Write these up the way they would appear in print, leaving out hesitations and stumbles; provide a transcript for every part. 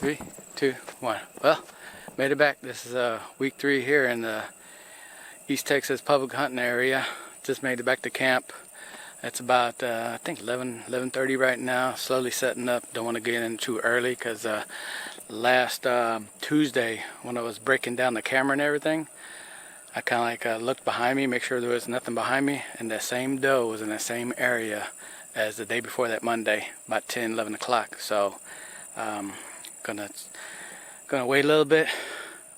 3, 2, 1. Well, made it back. This is week 3 here in the East Texas public hunting area. Just made it back to camp. It's about I think 11:30 right now. Slowly setting up. Don't want to get in too early because last Tuesday when I was breaking down the camera and everything, I kind of looked behind me, make sure there was nothing behind me, and that same doe was in the same area as the day before that Monday, about 10, 11 o'clock. So gonna wait a little bit,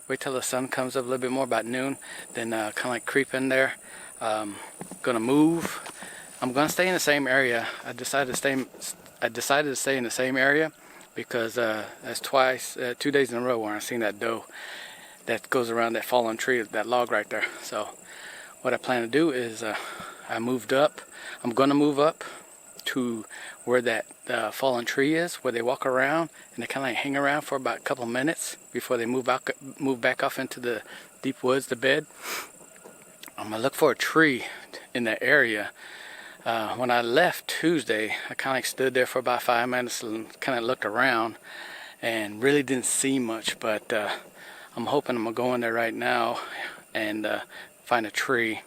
wait till the sun comes up a little bit more, about noon, then kind of like creep in there. Gonna move. I'm gonna stay in the same area. I decided to stay in the same area because that's 2 days in a row where I've seen that doe that goes around that fallen tree, that log right there. So what I plan to do is I'm gonna move up to where that fallen tree is, where they walk around and they kind of like hang around for about a couple of minutes before they move back off into the deep woods, the bed. I'm gonna look for a tree in that area. When I left Tuesday, I kind of like stood there for about 5 minutes and kind of looked around and really didn't see much, but I'm hoping I'm gonna go in there right now and find a tree.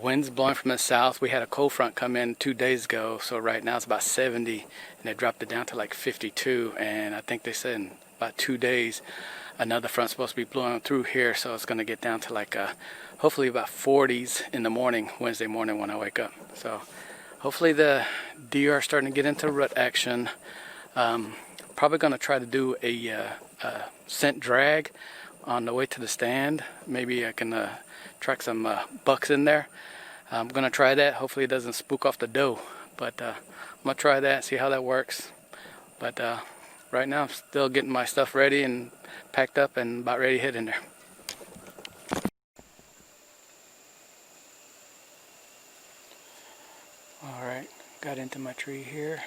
Wind's blowing from the south. We had a cold front come in 2 days ago, so right now it's about 70, and they dropped it down to like 52. And I think they said in about 2 days another front's supposed to be blowing through here, so it's going to get down to like hopefully about 40s in the morning, Wednesday morning when I wake up. So hopefully the deer are starting to get into rut action. Probably going to try to do a scent drag on the way to the stand. Maybe I can track some bucks in there. I'm gonna try that. Hopefully it doesn't spook off the doe, but I'm gonna try that, see how that works. But right now I'm still getting my stuff ready and packed up and about ready to hit in there. Alright, got into my tree here.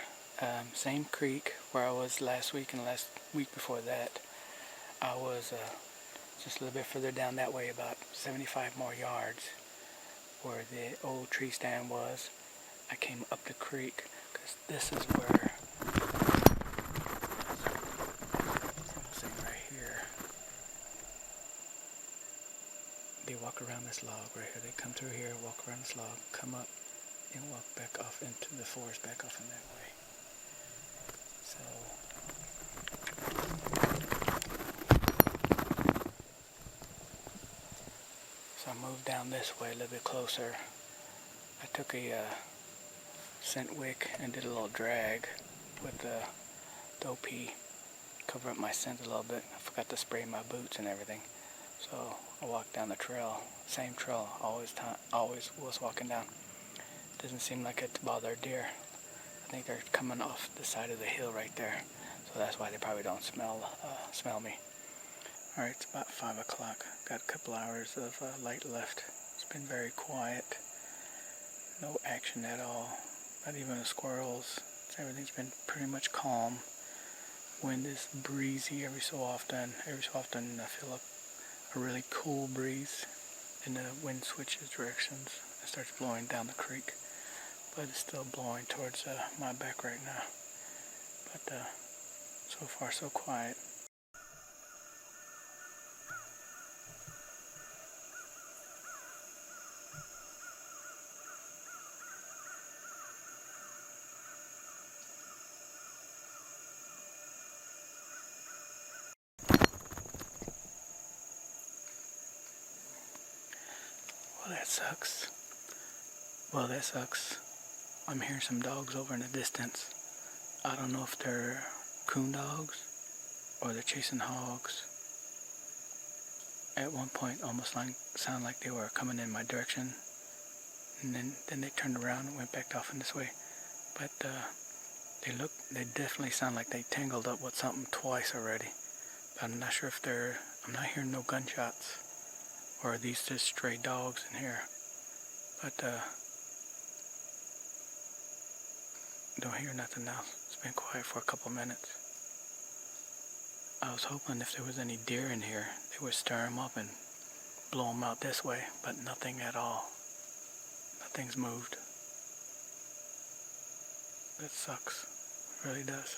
Same creek where I was last week and last week before that. I was just a little bit further down that way, about 75 more yards where the old tree stand was. I came up the creek because this is where, right here, they walk around this log right here. They come through here, walk around this log, come up, and walk back off into the forest, back off in that way. So I moved down this way a little bit closer. I took a scent wick and did a little drag with the doe pee, cover up my scent a little bit. I forgot to spray my boots and everything, so I walked down the trail, same trail always was walking down. Doesn't seem like it to bother deer. I think they're coming off the side of the hill right there, so that's why they probably don't smell me. Alright, it's about 5 o'clock. Got a couple hours of light left. It's been very quiet. No action at all. Not even the squirrels. Everything's been pretty much calm. Wind is breezy every so often. Every so often I feel a really cool breeze, and the wind switches directions and starts blowing down the creek. But it's still blowing towards my back right now. But so far so quiet. Well, that sucks. I'm hearing some dogs over in the distance. I don't know if they're coon dogs or they're chasing hogs. At one point, almost sounded like they were coming in my direction, and then they turned around and went back off in this way. But they definitely sound like they tangled up with something twice already. But I'm not sure if I'm not hearing no gunshots, or are these just stray dogs in here. But don't hear nothing now. It's been quiet for a couple minutes. I was hoping if there was any deer in here, they would stir them up and blow them out this way, but nothing at all. Nothing's moved. That sucks. It really does.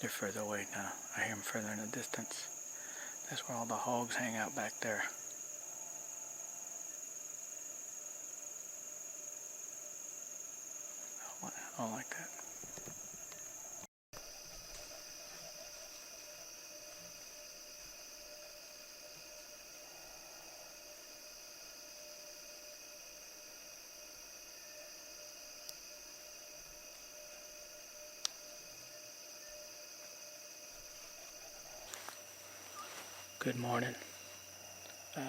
They're further away now. I hear them further in the distance. That's where all the hogs hang out back there. I don't like that. Good morning.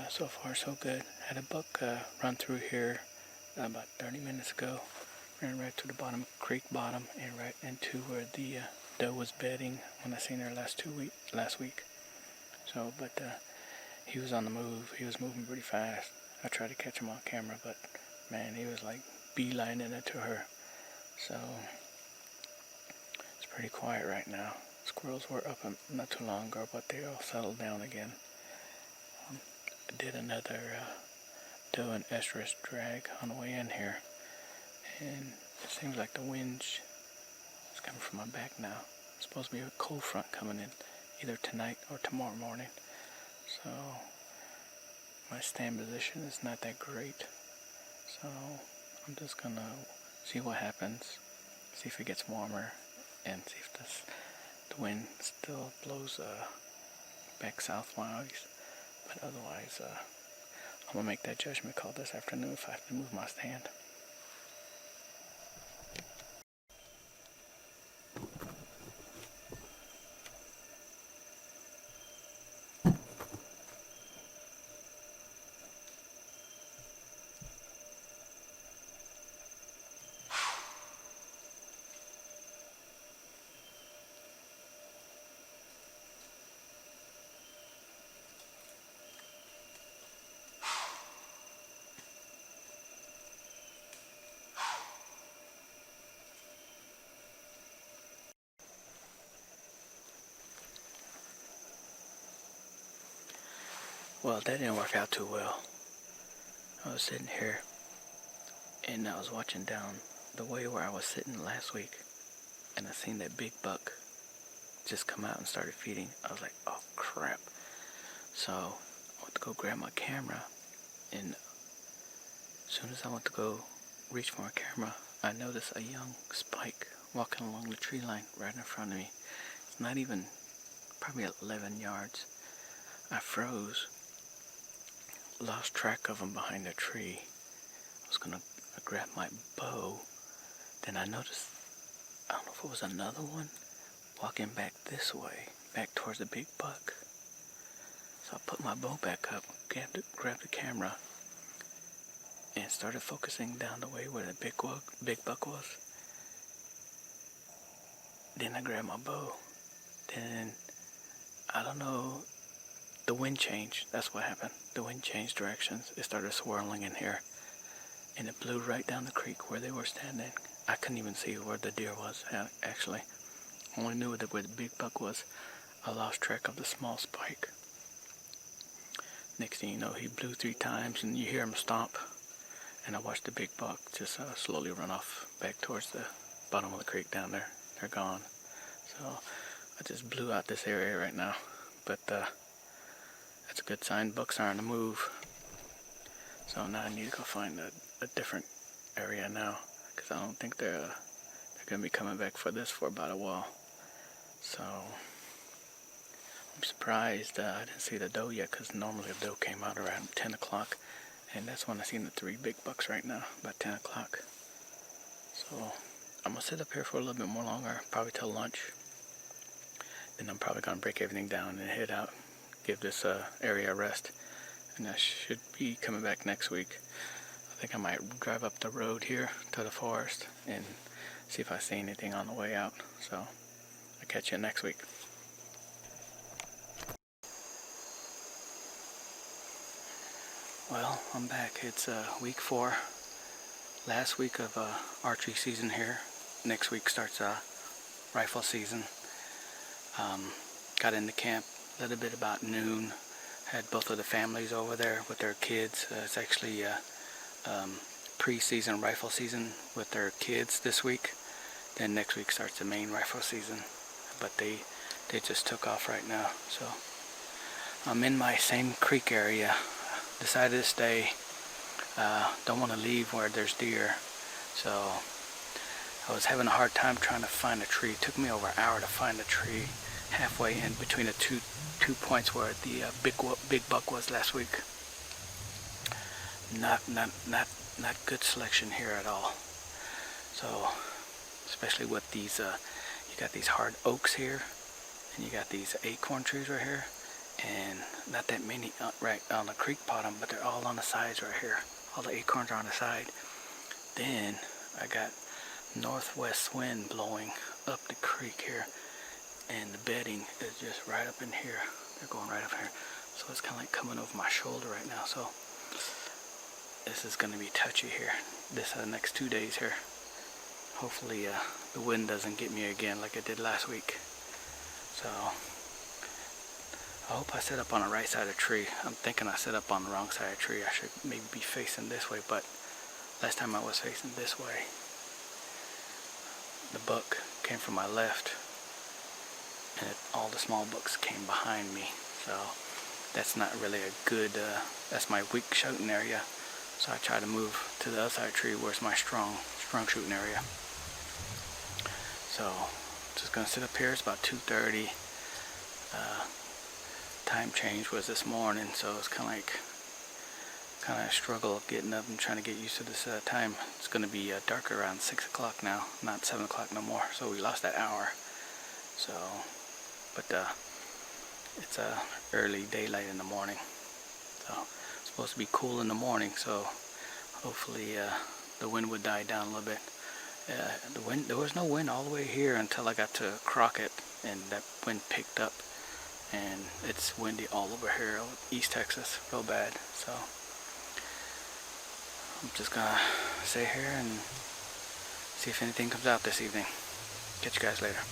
So far so good. Had a buck run through here about 30 minutes ago. Ran right to the bottom, creek bottom, and right into where the doe was bedding when I seen her last week. So, but he was on the move. He was moving pretty fast. I tried to catch him on camera, but man, he was like beelining it to her. So it's pretty quiet right now. Squirrels were up not too long ago, but they all settled down again. I did another doe and estrus drag on the way in here, and it seems like the wind is coming from my back now. It's supposed to be a cold front coming in either tonight or tomorrow morning, so my stand position is not that great. So I'm just gonna see what happens, see if it gets warmer, and see if the wind still blows back southwise. But otherwise, I'm gonna make that judgment call this afternoon if I have to move my stand. Well, that didn't work out too well. I was sitting here and I was watching down the way where I was sitting last week, and I seen that big buck just come out and started feeding. I was like, oh crap. So I went to go grab my camera, and as soon as I went to go reach for my camera, I noticed a young spike walking along the tree line right in front of me. It's not even probably 11 yards. I froze, lost track of him behind the tree. I was gonna grab my bow, then I noticed, I don't know if it was another one walking back this way, back towards the big buck. So I put my bow back up, grabbed the camera, and started focusing down the way where the big buck was. Then I grabbed my bow. Then, I don't know, the wind changed. That's what happened. The wind changed directions. It started swirling in here, and it blew right down the creek where they were standing. I couldn't even see where the deer was, actually. I only knew where the big buck was. I lost track of the small spike. Next thing you know, he blew 3 times, and you hear him stomp. And I watched the big buck just slowly run off back towards the bottom of the creek down there. They're gone. So I just blew out this area right now. But that's a good sign. Bucks are on the move. So now I need to go find a different area now, because I don't think they're going to be coming back for this for about a while. So I'm surprised I didn't see the doe yet, because normally the doe came out around 10 o'clock. And that's when I seen the 3 big bucks right now, about 10 o'clock. So I'm going to sit up here for a little bit more longer, probably till lunch. Then I'm probably going to break everything down and head out, give this area a rest. And I should be coming back next week. I think I might drive up the road here to the forest and see if I see anything on the way out. So I'll catch you next week. Well, I'm back. It's week 4, last week of archery season here. Next week starts rifle season. Got into camp a little bit about noon. Had both of the families over there with their kids. It's actually pre-season rifle season with their kids this week. Then next week starts the main rifle season. But they they just took off right now. So I'm in my same creek area. Decided to stay. Don't want to leave where there's deer. So I was having a hard time trying to find a tree. It took me over an hour to find a tree halfway in between the two points where the big buck was last week. Not good selection here at all. So especially with these, you got these hard oaks here, and you got these acorn trees right here, and not that many right on the creek bottom, but they're all on the sides right here. All the acorns are on the side. Then I got northwest wind blowing up the creek here, and the bedding is just right up in here. They're going right up here, so it's kind of like coming over my shoulder right now. So this is going to be touchy here this next 2 days here. Hopefully the wind doesn't get me again like it did last week. So I hope I set up on the right side of the tree. I'm thinking I set up on the wrong side of the tree. I should maybe be facing this way, but last time I was facing this way, the buck came from my left, and all the small bucks came behind me. So that's not really a good, that's my weak shooting area. So I try to move to the other side of the tree where it's my strong shooting area. So just gonna sit up here. It's about 2:30. Time change was this morning, so it's kind of a struggle getting up and trying to get used to this time. It's gonna be dark around 6 o'clock now, not 7 o'clock no more. So we lost that hour. So, but it's early daylight in the morning. So it's supposed to be cool in the morning. So hopefully the wind would die down a little bit. There was no wind all the way here until I got to Crockett, and that wind picked up, and it's windy all over here, East Texas, real bad. So I'm just gonna stay here and see if anything comes out this evening. Catch you guys later.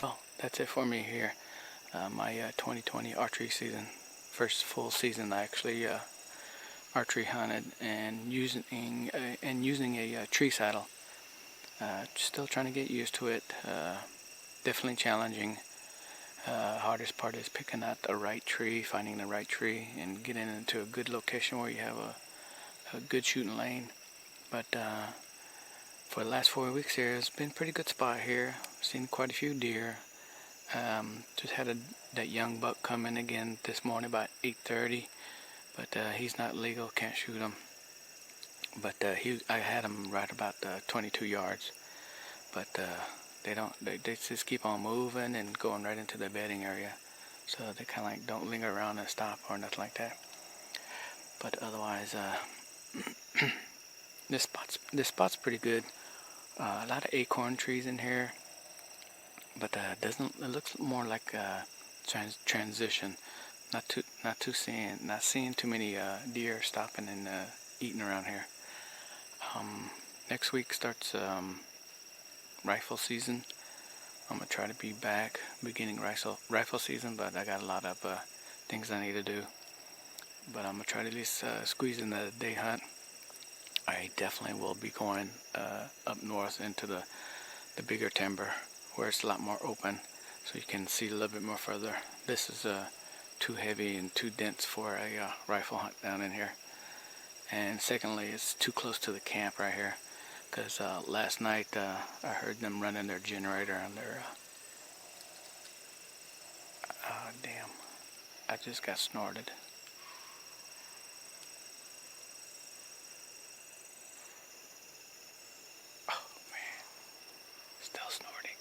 Well, that's it for me here. My 2020 archery season, first full season I actually archery hunted and using a tree saddle. Still trying to get used to it. Definitely challenging. Hardest part is picking out the right tree, finding the right tree, and getting into a good location where you have a good shooting lane. But for the last 4 weeks here, it's been a pretty good spot here. Seen quite a few deer. Just had that young buck come in again this morning about 8:30, but he's not legal, can't shoot him. But I had him right about 22 yards. But they just keep on moving and going right into the bedding area. So they kind of like don't linger around and stop or nothing like that. But otherwise, this spot's pretty good. A lot of acorn trees in here, but it looks more like a transition. Not seeing too many deer stopping and eating around here. Next week starts rifle season. I'm gonna try to be back beginning rifle season, but I got a lot of things I need to do. But I'm gonna try to at least squeeze in the day hunt. I definitely will be going up north into the bigger timber where it's a lot more open, so you can see a little bit more further. This is too heavy and too dense for a rifle hunt down in here. And secondly, it's too close to the camp right here, because last night I heard them running their generator on their damn, I just got snorted. Oh man, still snorting.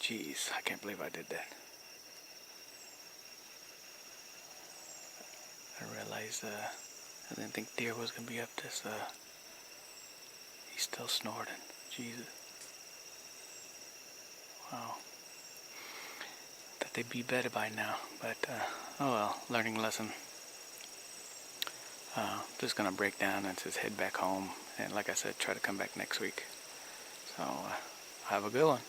Jeez, I can't believe I did that. I realized I didn't think deer was gonna be up this. He's still snorting. Jesus. Wow. Thought they'd be better by now, but oh well, learning lesson. Just gonna break down and just head back home, and like I said, try to come back next week. So have a good one.